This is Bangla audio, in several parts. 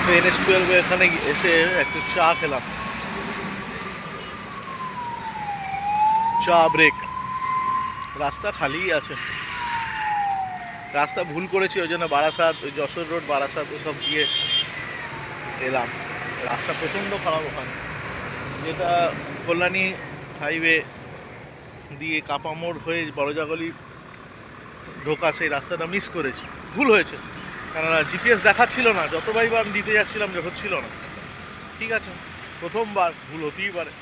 তো NH-12 এখানে এসে একটু চা খেলাম, চা ব্রেক। রাস্তা খালিই আছে, রাস্তা ভুল করেছি, ওই জন্য বারাসাত, ওই যশোর রোড বারাসাত ওসব দিয়ে এলাম। রাস্তা প্রচণ্ড খারাপ ওখানে, যেটা কল্যাণী হাইওয়ে দিয়ে কাপা মোড় হয়ে বড়জাগলি ঢোকা, সেই রাস্তাটা মিস করেছি, ভুল হয়েছে। কেননা জিপিএস দেখাচ্ছিল না, যতবারই আমি দিতে যাচ্ছিলাম যে হচ্ছিল না। ঠিক আছে, প্রথমবার ভুল হতেই পারে।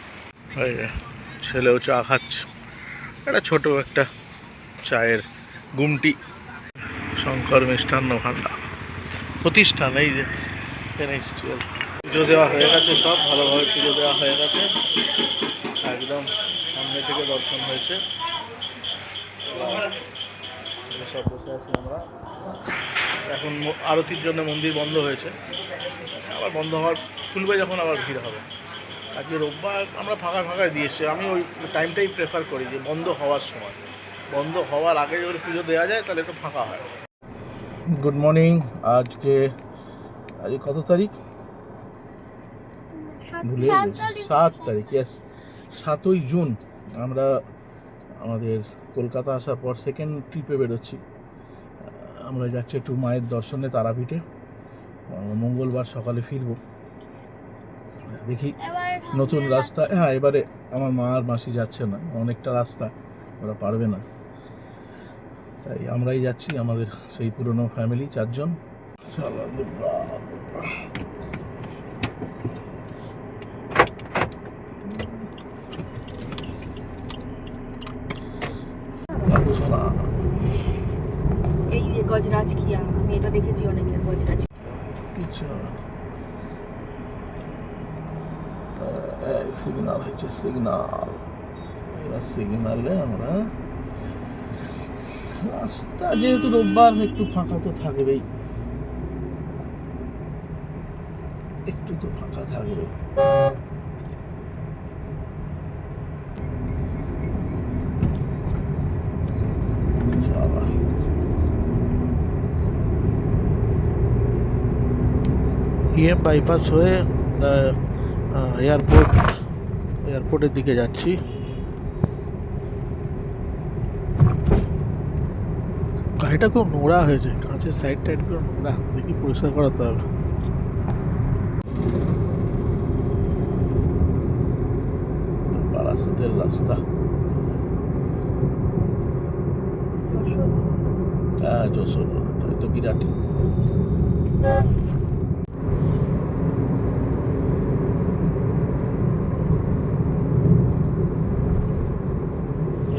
ছেলেও চা খাচ্ছে, একটা ছোট একটা চায়ের গুমটি। শঙ্কর মিষ্টান্ন ভাণ্ডার প্রতিষ্ঠান, এই যে NH-12। পুজো দেওয়া হয়ে গেছে, সব ভালোভাবে পুজো দেওয়া হয়ে গেছে, একদম সামনে থেকে দর্শন হয়েছে। সব বসে আছি আমরা এখন। আরতির জন্য মন্দির বন্ধ হয়েছে, আবার বন্ধ হওয়ার খুলবে যখন আবার ভিড় হবে। আজকে রোববার আমরা ফাঁকায় দিয়ে এসছি। আমি ওই টাইমটাই প্রেফার করি যে বন্ধ হওয়ার সময়, বন্ধ হওয়ার আগে যদি পুজো দেওয়া যায় তাহলে একটু ফাঁকা হয়। Good morning. আজকে কত তারিখ ভুলে গেছি, 7 তারিখ। ইয়েস, 7ই জুন। আমরা আমাদের কলকাতা আসার পর সেকেন্ড ট্রিপে বেরোচ্ছি। আমরা যাচ্ছি একটু মায়ের দর্শনে তারাপীঠে, মঙ্গলবার সকালে ফিরব। দেখি নতুন রাস্তা। হ্যাঁ, এবারে আমার মা আর মাসি যাচ্ছে না, অনেকটা রাস্তা ওরা পারবে না, তাই আমরাই যাচ্ছি, আমাদের সেই পুরনো ফ্যামিলি 4 জন। এই যে গজরাজ কিয়া, আমি এটা দেখেছি অনেকের গজরাজ। সিগনাল হচ্ছে, সিগনালে আমরা রাস্তা, যেহেতু রোববার একটু ফাঁকা তো থাকবেই, একটু তো ফাঁকা থাকবে। বাইপাস হয়ে এয়ারপোর্টের দিকে যাচ্ছি। গাড়িটা খুব নোংরা হয়েছে, কাঁচের সাইড টাইড করে নোংরা, দেখি পরিষ্কার করাতে হবে। বারাসাতের রাস্তা, হ্যাঁ যশোর রোড তো বিরাটি।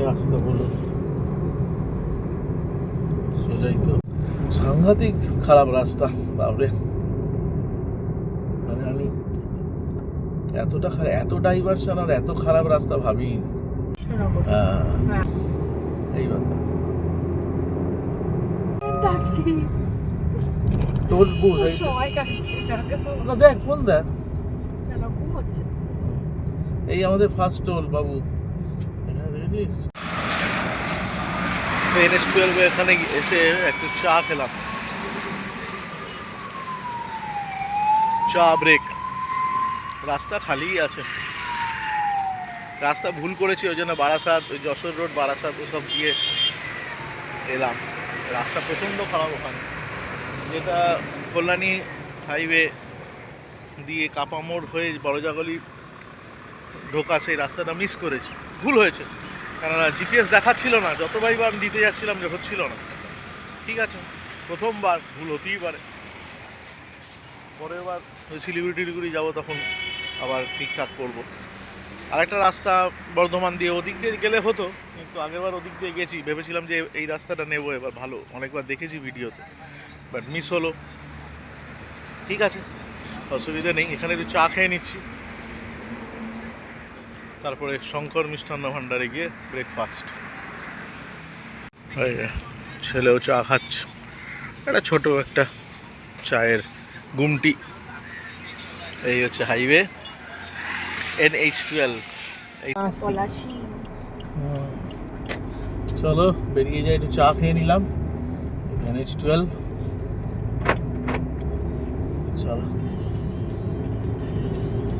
রাস্তা বলো, সেটাই তো সাংঘাতিক খারাপ রাস্তা, বাবরে। মানে আমি এতটা এত ডাইভারশন আর এত খারাপ রাস্তা ভাবি। এই কথা তোর দেখ, ফোন দেখ। এই আমাদের ফার্স্ট টোল বাবু, দেখেছিস? NH-12 এখানে এসে একটু চা খেলাম, চা ব্রেক। রাস্তা খালিই আছে, রাস্তা ভুল করেছি, ওই জন্য বারাসাত, ওই যশোর রোড বারাসাত ওসব দিয়ে এলাম। রাস্তা প্রচণ্ড খারাপ ওখানে, যেটা কল্যাণী হাইওয়ে দিয়ে কাপা মোড় হয়ে বড়জাগলি ঢোকা, সেই রাস্তাটা মিস করেছি, ভুল হয়েছে। কেননা জিপিএস দেখাচ্ছিল না, যতবারই আমি দিতে যাচ্ছিলাম যে হচ্ছিল না। ঠিক আছে, প্রথমবার ভুল হতেই পারে, পরের বার শিলিগুড়ি যাবো তখন আবার ঠিকঠাক করবো। আরেকটা রাস্তা বর্ধমান দিয়ে, ওদিক দিয়ে গেলে হতো, কিন্তু আগেরবার ওদিক দিয়ে গেছি, ভেবেছিলাম যে এই রাস্তাটা নেবো এবার, ভালো অনেকবার দেখেছি ভিডিওতে, বাট মিস হলো। ঠিক আছে, অসুবিধা নেই। এখানে একটু চা খেয়ে নিচ্ছি, তারপরে শঙ্কর মিষ্টান্ন ভাণ্ডারে গিয়ে ব্রেকফাস্ট। ছেলেও চা খাচ্ছে, একটা ছোট একটা চায়ের গুমটি। এই হচ্ছে হাইওয়ে NH-12। চলো বেরিয়ে যাই, একটু চা খেয়ে নিলাম। NH-12 চলো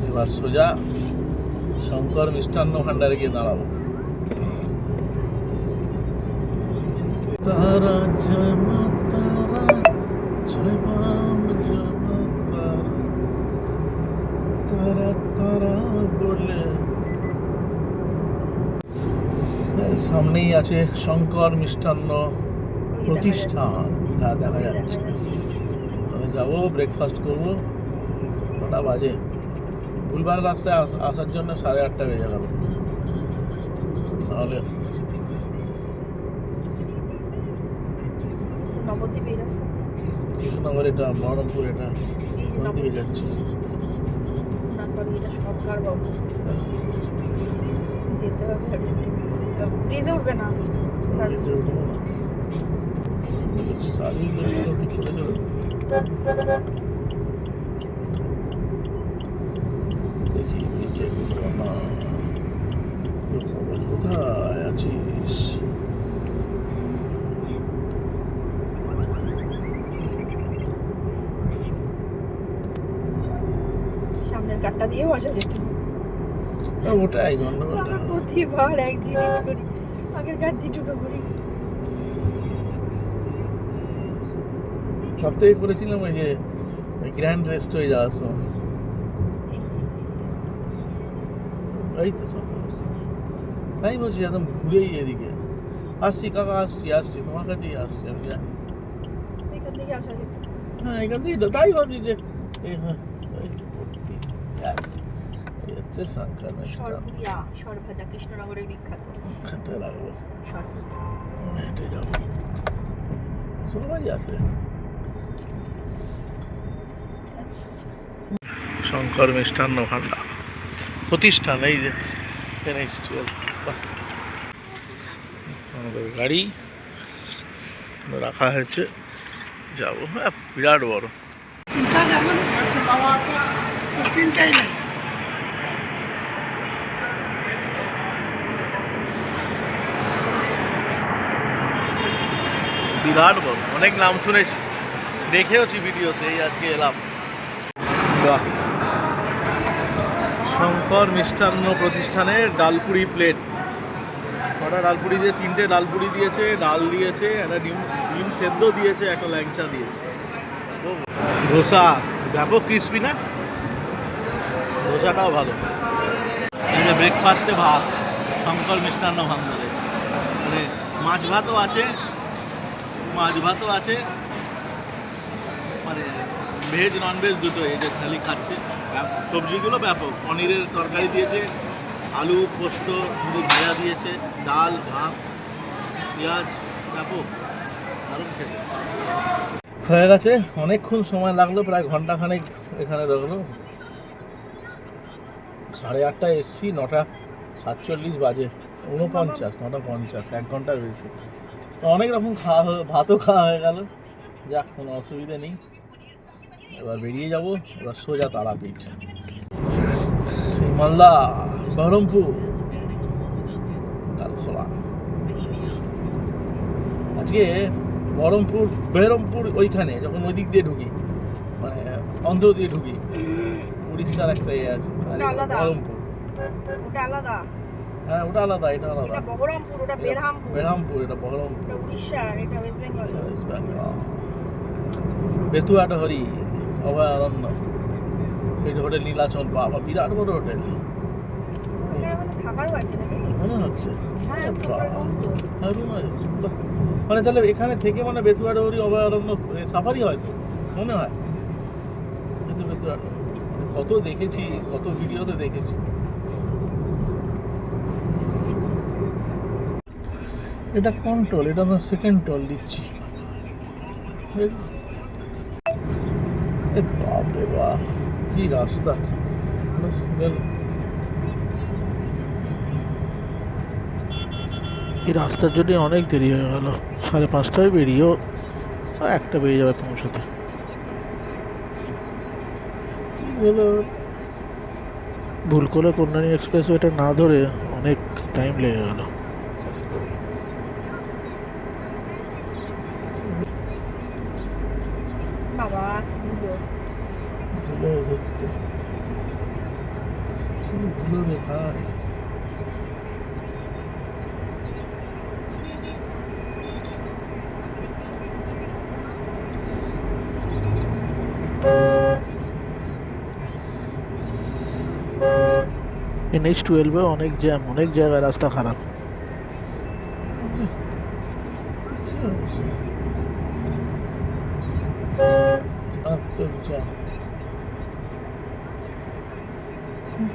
এবার সোজা শঙ্কর মিষ্টান্ন ভান্ডারে গিয়ে দাঁড়াবো। তারা জয় মা তারা, জয় বাম জয় মা তারা, তারা তারা বলে। এই সামনেই আছে শঙ্কর মিষ্টান্ন প্রতিষ্ঠান, দেখা যাচ্ছে। আমি যাবো, ব্রেকফাস্ট করবো। কটা বাজে? ভুলবার রাস্তায় আসার জন্য 8:30 বেজে গেল। তাহলে নবদ্বীপ এই রাস্তা, কৃষ্ণনগর, এটা বহরমপুর, এটা কোন দিকে যাচ্ছে? না সরি, এটা সরকার বাবু যেতে হবে। ব্রিজে উঠবে না, সার্ভিস উঠবো না, সার্ভিস ঠিক করে যাবে। দেখি কোথায় আছিস? সামনের কাটটা দিয়ে বসা যেত। ওটাই গন্ডগোলটা। আমরা প্রতিবার এক জিনিস করি, আগের কাট দিয়ে ঢুকে পড়ি। সব থেকে করেছিলাম ওই যে গ্র্যান্ড রেস্ট হয়ে যাওয়ার সময়। এই তো সব তাই বলছি, একদম ঘুরেই এদিকে আসছি। কাকা আসছি আসছি, তোমার কাছেই আসছি আমি জানি। এখান থেকে আসা যেত। হ্যাঁ এখান থেকে তো তাই ভাবছি যে এই হ্যাঁ এই তো ভর্তি। Yes, এই হচ্ছে শঙ্কর মিষ্টান্ন। সরপুরিয়া, সরভাজা কৃষ্ণনগরের বিখ্যাত। খেতে লাগবে, সরপুরিয়া হেঁটে যাবো, সবাই আছে। শঙ্কর মিষ্টান্ন ভান্ডার প্রতিষ্ঠান, এই যে আমাদের গাড়ি রাখা হয়েছে, যাবো। হ্যাঁ বিরাট বড়। বিরাট বড়, অনেক নাম শুনেছি, দেখেওছি ভিডিওতে, এই আজকে এলাম। বাহ, শঙ্কর মিষ্টান্ন প্রতিষ্ঠানের ডালপুরি প্লেট। কটা ডালপুরি দিয়ে? 3টে ডালপুরি দিয়েছে, ডাল দিয়েছে, একটা ডিম সেদ্ধ দিয়েছে, একটা ল্যাংচা দিয়েছে। ধোসা ব্যাপক ক্রিসপি না? ধোসাটাও ভালো। এই যে ব্রেকফাস্টে ভাত, শঙ্কর মিষ্টান্ন ভান্ডারে মানে মাছ ভাতও আছে, মানে ভেজ ননভেজ দুটো। এই যে থালি খাচ্ছে, সবজিগুলো ব্যাপক। পনিরের তরকারি দিয়েছে, আলু পোস্ত ভাজা দিয়েছে, ডাল ভাত পেঁয়াজ, ব্যাপক দারুণ খেতে। হয়ে গেছে, অনেকক্ষণ সময় লাগলো, প্রায় ঘন্টাখানেক এখানে রইলো। 8:30 এসছি, 9:47 বাজে, 49, 9:50, 1 ঘন্টার বেশি। অনেক রকম খাওয়া হলো, ভাতও খাওয়া হয়ে গেল। যাক, কোনো অসুবিধা নেই। এবার বেরিয়ে যাব, এবার সোজা তারাপীঠ, মালদা, বহরমপুর, কালখোলা। আজকে বেহরমপুর ওইখানে যখন ওই দিক দিয়ে ঢুকি, মানে অন্ধ্র দিয়ে ঢুকি, উড়িষ্যার একটা আছে, বহরমপুর। ওটা আলাদা। হ্যাঁ ওটা আলাদা, এটা আলাদা। এটা বহরমপুর, ওটা বেরহামপুর, এটা বহরমপুর। এটা উড়িষ্যা, এটা ওয়েস্ট বেঙ্গল। বেতুয়াটহরি অভয়ারণ্য, এই হোটেল নীলাচল, বাবা বিরাট বড় হোটেল থাকারও আছে নাকি মনে হচ্ছে। হ্যাঁ, মানে তাহলে এখানে থেকে মানে বেতুয়াটহরি অভয়ারণ্য সাফারি হয়তো মনে হয়। বেতুয়াটহরি কত দেখেছি, কত ভিডিওতে দেখেছি। এটা কোন টোল? এটা আমরা সেকেন্ড টোল দিচ্ছি। বাপরে বাপ, কি রাস্তা! এই রাস্তার জন্য অনেক দেরি হয়ে গেল। 5:30টায় বেরিয়েও 1টা বেজে যাবে পৌঁছাতে। ভুল করে কল্যাণী এক্সপ্রেসওয়েটা না ধরে অনেক টাইম লেগে গেল। বাবা ধুলো ভর্তি। কি ধুলো রে ভাই। NH12 অনেক জ্যাম, অনেক জায়গায় রাস্তা খারাপ।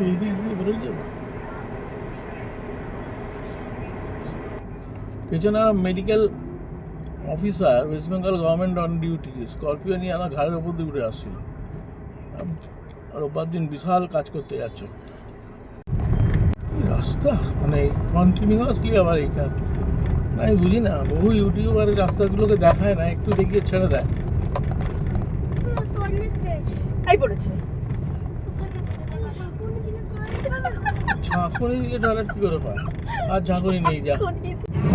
এই দিক দিয়ে বেরোয় যাবো। পেছনে medical officer, West Bengal government on duty, Scorpio নিয়ে আমার ঘাড়ের ওপর দিয়ে উঠে আসছিল। আর রোববার দিন বিশাল কাজ করতে যাচ্ছে। রাস্তা মানে কন্টিনিউয়াসলি আবার এই কাজ, আমি বুঝি না। বহু ইউটিউবার রাস্তাগুলোকে দেখায় না, একটু দেখিয়ে ছেড়ে দেয়। এই পড়েছে ঝাঁকুনি দিলে টয়লেট কি করে পায়? আর ঝাঁকুনি নেই। যা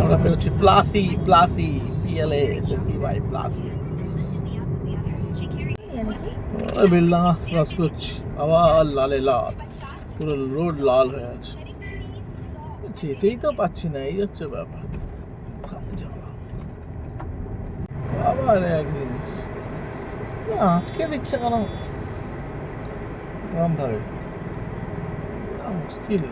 আমরা পেয়েছি প্লাসি, প্লাসি, PLASSEY প্লাসি। বেলডাঙা ক্রস করছি, আবার লালে লাল, পুরো রোড লাল হয়ে আছে। যেতেই তো পাচ্ছি না, এই হচ্ছে ব্যাপার। আবার এক জিনিস আটকে দিচ্ছে কেন কম ভাবে, মুশকিল।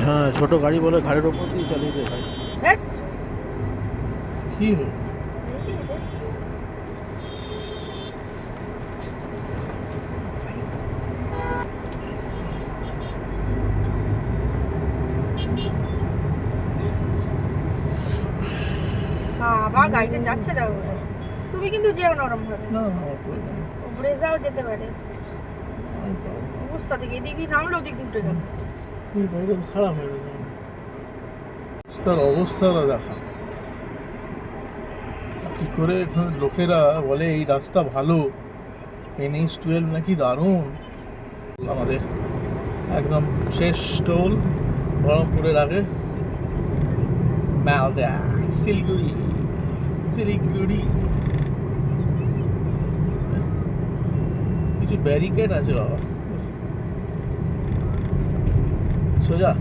হ্যাঁ, ছোট গাড়ি বলে ঘাড়ের ওপর দিয়ে চালিয়ে দে ভাই। কি হলো? বাবা গাড়িটা যাচ্ছে দাও, তুমি কিন্তু যেও না ওরম ভাবে। না ব্রেজাও যেতে পারে অবস্থা থেকে, এদিক দিয়ে নামলো ওদিক দিয়ে উঠে গেল। খারাপ হয়ে গেছে তার অবস্থা দেখা। কি করে লোকেরা বলে এই রাস্তা ভালো, NH12 নাকি দারুণ। আমাদের একদম শেষ টোল বহরমপুরের আগে, মালদা, শিলিগুড়ি, শিলিগুড়ি। কিছু ব্যারিকেড আছে বাবা, সোজা।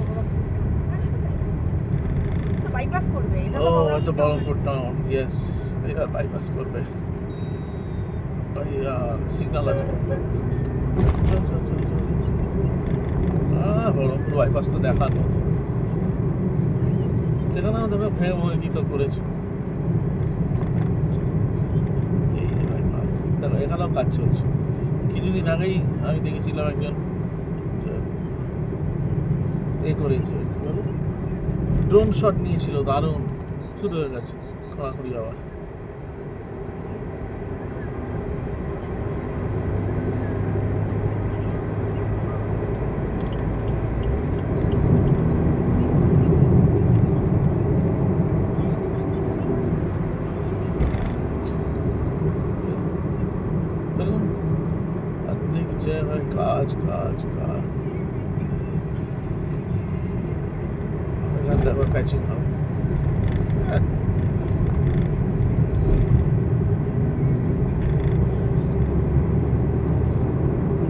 বাইপাস করবে এটা ও হয়তো বহরমপুর টাউন, ইয়েস, এটা বাইপাস করবে। সিগন্যাল আছে। বহরমপুর বাইপাস তো দেখার মতো, সেখানেও দেখো ফের বলে কি সব করেছে। এই বাইপাস দেখো, এখানেও কাজ চলছে। কিছুদিন আগেই আমি দেখেছিলাম একজন এ করেছে, ড্রোন শট নিয়েছিল, দারুণ। শুরু হয়ে গেছে খড়াখড়ি আবার। অর্ধেক জায়গায় কাজ কাজ কাজ, এখানটা আবার প্যাচিং হবে।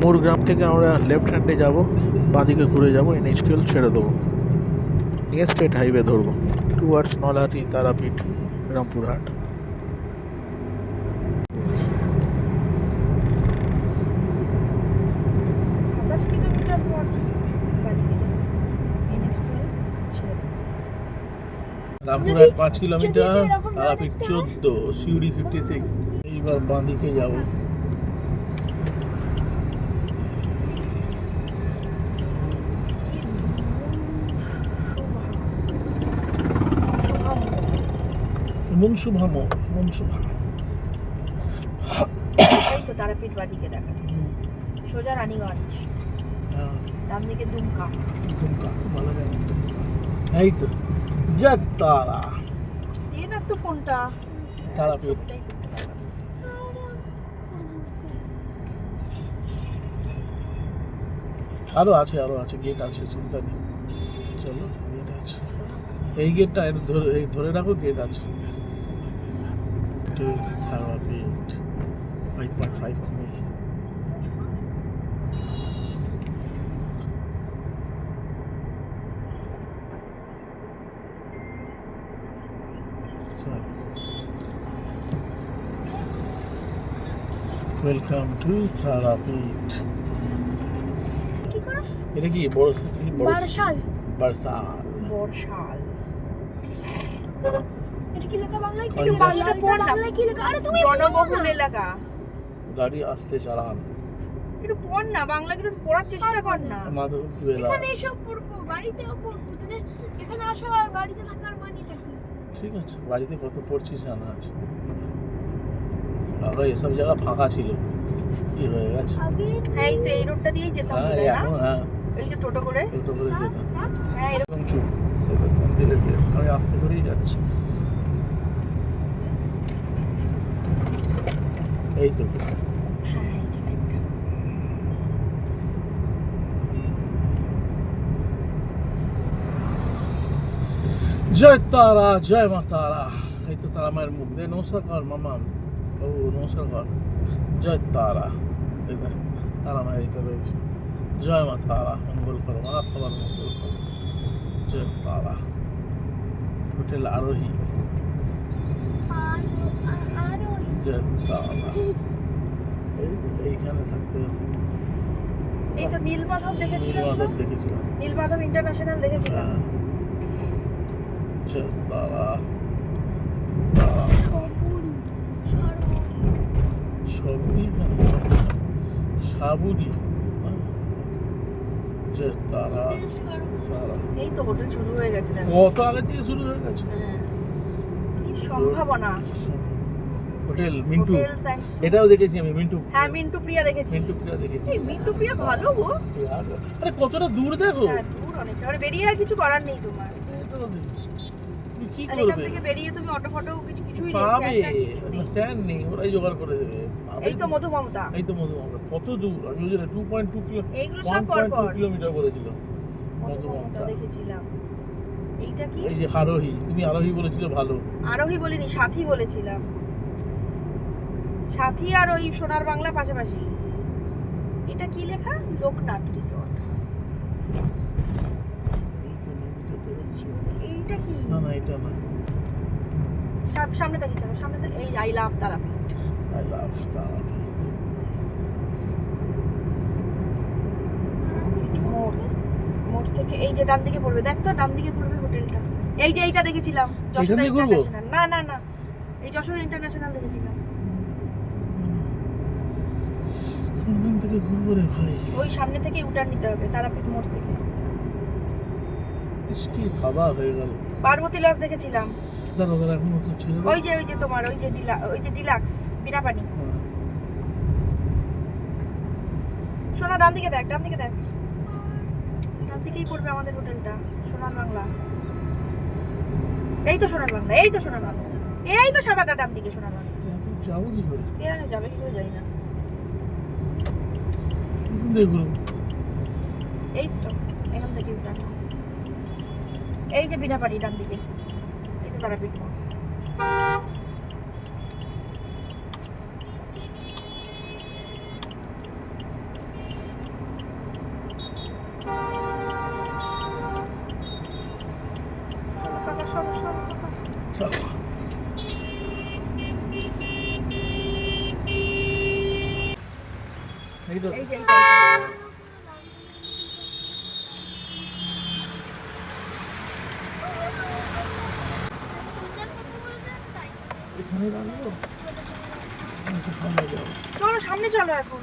মোরগ্রাম থেকে আমরা লেফট হ্যান্ডে যাব, বাঁদিকে ঘুরে যাব, NH12 ছেড়ে দেবো, নিয়ে স্টেট হাইওয়ে ধরবো টুয়ার্ডস নলহাটি, তারাপীঠ, রামপুরহাট। রামপুরহাট 5 কিলোমিটার, তারাপীঠ 14, সিউড়ি 56। এইবার বাঁদিকে যাব। মনসুভা মোড়, মনসুভা। এই তো তারাপীঠ বাদিকে দেখাচ্ছে, সোজা রানীগঞ্জ, ডান দিকে দুমকা। দুমকা ভালো জায়গা। এই তো জগতারা, দিয়ে না একটু ফোনটা। তারাপীঠ। আরও আছে গেট আছে, চিন্তা নেই। চলো, গেট আছে, এই গেটটা ধরে রাখো, গেট আছে। থেরাপি 5.5 কিমি। Welcome to Tarapith. কি করো? এটা কি বর্ষাল। এটা কি লেখা বাংলায়? কি বাংলা পড় না। বাংলায় কি লেখা? আরে তুমি জনবহুল এলাকা। গাড়ি আসতে চালান। একটু পড় না, বাংলা একটু পড়ার চেষ্টা কর না। এখানে এসব পড়বো, বাড়িতেও পড়বো। তাহলে এখানে আসা আর বাড়িতে থাকার মানেটা কি? ঠিক আছে, বাড়িতে কত পড়ছিস জানা আছে। আগে এসব জায়গা ফাঁকা ছিল, কি হয়ে গেছে? আগে হ্যাঁ, এই তো এই রোডটা দিয়েই যেতাম হ্যাঁ, বলে না? এখন হ্যাঁ, এই যে টোটো করে। টোটো করে যেতাম। হ্যাঁ, এরকম। একদম চুপ, এবার মন্দিরে গিয়ে আমি আস্তে করেই যাচ্ছি। এই তো হ্যাঁ, এই যে গেটটা। জয় তারা, জয় মা তারা। এই তো তারা মায়ের মুখ দিয়ে নমস্কার কর মামা। ও নমস্কার কর। জয় তারা, এই দেখ তারা মায়ের এটা রয়েছে। জয় মা তারা, মঙ্গল করো মা, সবার মঙ্গল করো। জয় তারা। হোটেল আরোহী। আরো জয় তারা। এইখানে থাকতে এই তো নীলমাধব দেখেছিলাম না? নীলমাধব দেখেছিলাম। নীলমাধব ইন্টারন্যাশনাল দেখেছিলাম। হ্যাঁ। জয় তারা, তারা। সবুরি সবই সাবুরি। যে তারা, তারা এই তো হোটেল শুরু হয়ে গেছে দেখো। কত আগে থেকে শুরু হয়ে গেছে। হ্যাঁ। কি সম্ভাবনা। Hotel Mintu, hotel science. এটাও দেখেছি আমি, মিন্টু। হ্যাঁ, মিন্টু প্রিয়া দেখেছি। মিন্টু প্রিয়া দেখেছি। এই মিন্টু প্রিয়া ভালো গো। আরে কতটা দূর দেখো। হ্যাঁ, দূর অনেকটা। আরে বেরিয়ে আর কিছু করার নেই তোমার। তুমি কি আর এখান করবে? থেকে বেরিয়ে তুমি অটো ফটো কিছুই নেই, পাবে কিছু নেই। স্ট্যান্ড নেই, ওরাই জোগাড় করে দেবে। পাবে। এই তো মধু মমতা। এই তো মধু আমরা কত দূর, আমি ওই জন্য 2.2 এইগুলো সব পর পর কিলোমিটার করেছিল মধু মমতা দেখেছিলাম। এইটা কি? এই যে আরোহী, তুমি আরোহী বলেছিলে ভালো। আরোহী বলিনি, সাথী বলেছিলাম। সাথী আর ওই সোনার বাংলা পাশাপাশি। এটা কি লেখা? লোকনাথ রিসর্ট। এইটা কি? না না, এটা না। সামনে তাকিয়ে চলো, সামনে তো এই I love Tarapith. I love Tarapith. মোড় থেকে এই যে ডান দিকে পড়বে, দেখ তো ডান দিকে পড়বে হোটেলটা। এই যে এইটা দেখেছিলাম, যশোদা দিয়ে ঘুরবো? ইন্টারন্যাশনাল। না না না, এই যশোদা ইন্টারন্যাশনাল দেখেছিলাম। কোনখান থেকে ঘুরবো রে ভাই? ওই সামনে থেকে উটার নিতে হবে, তারাপীঠ মোড় থেকে। কি খাওয়া হয়ে গেল। পার্বতী লজ দেখেছিলাম। দাঁড়া দাঁড়া, এখন ওসব ছেড়ে দাও। ওই যে তোমার ওই যে ডিলাক্স বিনা পানি। হ্যাঁ। সোনা ডান দিকে দেখ, ডান দিকে দেখ। ডান দিকেই পড়বে আমাদের হোটেলটা, সোনার বাংলা। এই তো সোনার বাংলা, এই তো সোনার বাংলা। এই তো সাদাটা ডান দিকে সোনার বাংলা। এখন যাবো কি করে? কে জানে যাবে কি করে জানি না। কোনখান থেকে ঘুরবো? এই তো এখান থেকে উঠান। এই যে বিনা পানি ডান দিকে, এই তো তারাপীঠ মোড়। চলো কাকা, সরো সরো কাকা। চলো। এই তো এই যে এইটা। এখানে দাঁড়াবো। একটু সামনে যাবো। চলো সামনে চলো এখন।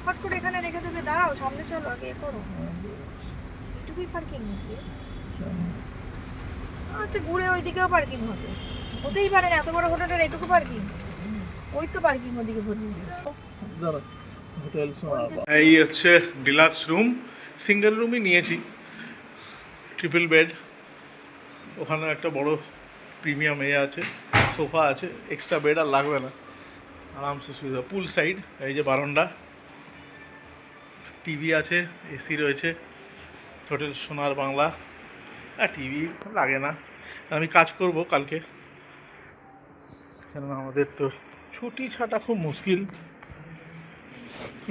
হট করে এখানে রেখে দেবে, দাঁড়াও সামনে চলো, আগে এ করো। এটুকুই পার্কিং নাকি? আচ্ছা, ঘুরে ওইদিকেও পার্কিং হবে। হতেই পারে না, এত বড় হোটেলের এটুকু পার্কিং। ওই তো পার্কিং ওদিকে ভর্তি। দাঁড়া, হোটেল এই হচ্ছে ডিলাক্স রুম। সিঙ্গেল রুমই নিয়েছি, ট্রিপল বেড। ওখানে একটা বড় প্রিমিয়াম আছে, সোফা আছে, এক্সট্রা বেড আর লাগবে না, আরামসে সুবিধা। পুল সাইড, এই যে বারান্দা, টিভি আছে, এসি রয়েছে, হোটেল সোনার বাংলা। আর টিভি লাগে না, আমি কাজ করব কালকে, কেননা আমাদের তো ছুটি ছাটা খুব মুশকিল।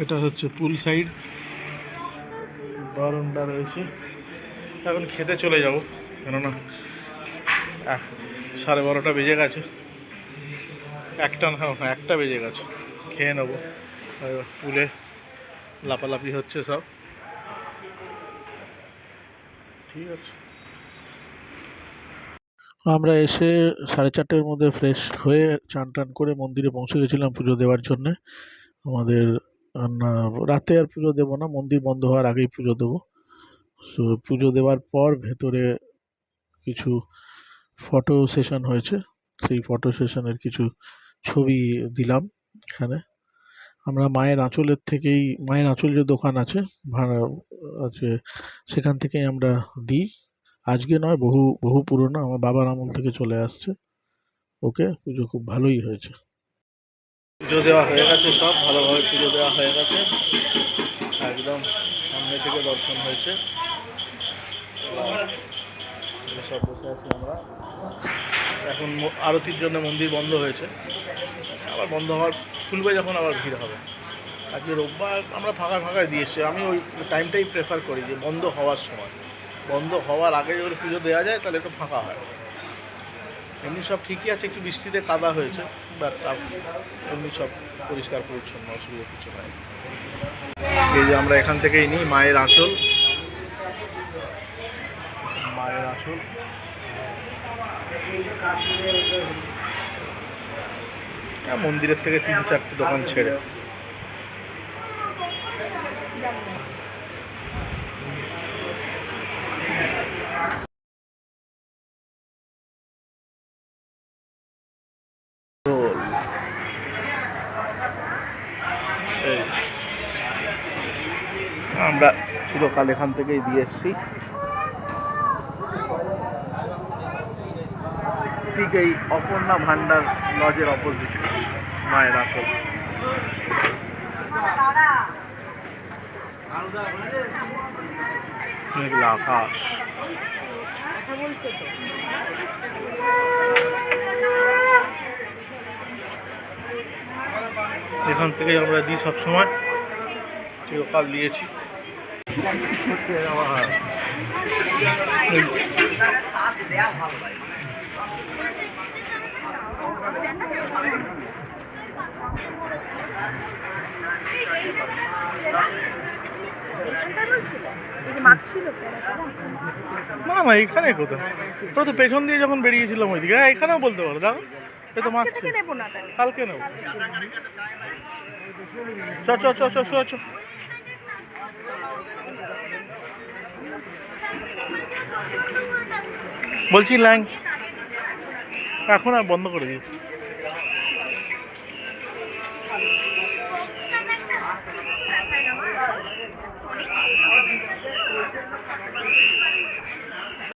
এটা হচ্ছে পুল সাইড, বারান্দা রয়েছে। এখন খেতে চলে যাব, কেননা 12:30 বেজে গেছে, একটা বেজে গেছে। খেয়ে নেবো। পুলে লাপালাপি হচ্ছে সব, ঠিক আছে। আমরা এসে 4:30-এর মধ্যে ফ্রেশ হয়ে চান টান করে মন্দিরে পৌঁছে গেছিলাম পুজো দেওয়ার জন্যে। আমাদের না, রাতে আর পুজো দেবো না, মন্দির বন্ধ হওয়ার আগেই পুজো দেবো। সো পুজো দেওয়ার পর ভেতরে কিছু ফটো সেশন হয়েছে, সেই ফটো সেশনের কিছু ছবি দিলাম এখানে। আমরা মায়ের আঁচল যে দোকান আছে, ভাড়া আছে, সেখান থেকেই আমরা দিই। আজকে নয়, বহু বহু পুরনো, আমার বাবার আমল থেকে চলে আসছে। ওকে, পুজো খুব ভালোই হয়েছে। পুজো দেওয়া হয়ে গেছে, সব ভালোভাবে পুজো দেওয়া হয়ে গেছে, একদম সামনে থেকে দর্শন হয়েছে। সব বসে আছি আমরা। এখন আরতির জন্য মন্দির বন্ধ হয়েছে, আবার বন্ধ হওয়ার খুলবে যখন আবার ভিড় হবে। আজকে রোববার আমরা ফাঁকায় দিয়ে এসছি। আমি ওই টাইমটাই প্রেফার করি যে বন্ধ হওয়ার সময়, বন্ধ হওয়ার আগে যদি পুজো দেওয়া যায় তাহলে একটু ফাঁকা হয়। এমনি সব ঠিকই আছে, একটু বৃষ্টিতে কাদা হয়েছে, বাট এমনি সব পরিষ্কার পরিচ্ছন্ন, অসুবিধা কিছু নাই। এই যে আমরা এখান থেকেই নিই মায়ের আঁচল, মন্দিরের থেকে 3-4টে দোকান ছেড়ে। আমরা চিরকাল এখান থেকেই দিয়ে এসছি, ঠিক এই অপর্ণা ভান্ডার লজের অপোজিট মায়ের আঁচল। মেঘলা আকাশ, এখান থেকেই আমরা দিই সবসময়, চিরকাল দিয়েছি। না না, এখানে কোথায়, তোরা তো পেছন দিয়ে যখন বেরিয়েছিলাম ওইদিকে, এখানেও বলতে পারো। দেখো, এ তো মাছ কালকে নেবো। চ বলছি ল্যাং এখন আর বন্ধ করে দিয়েছি।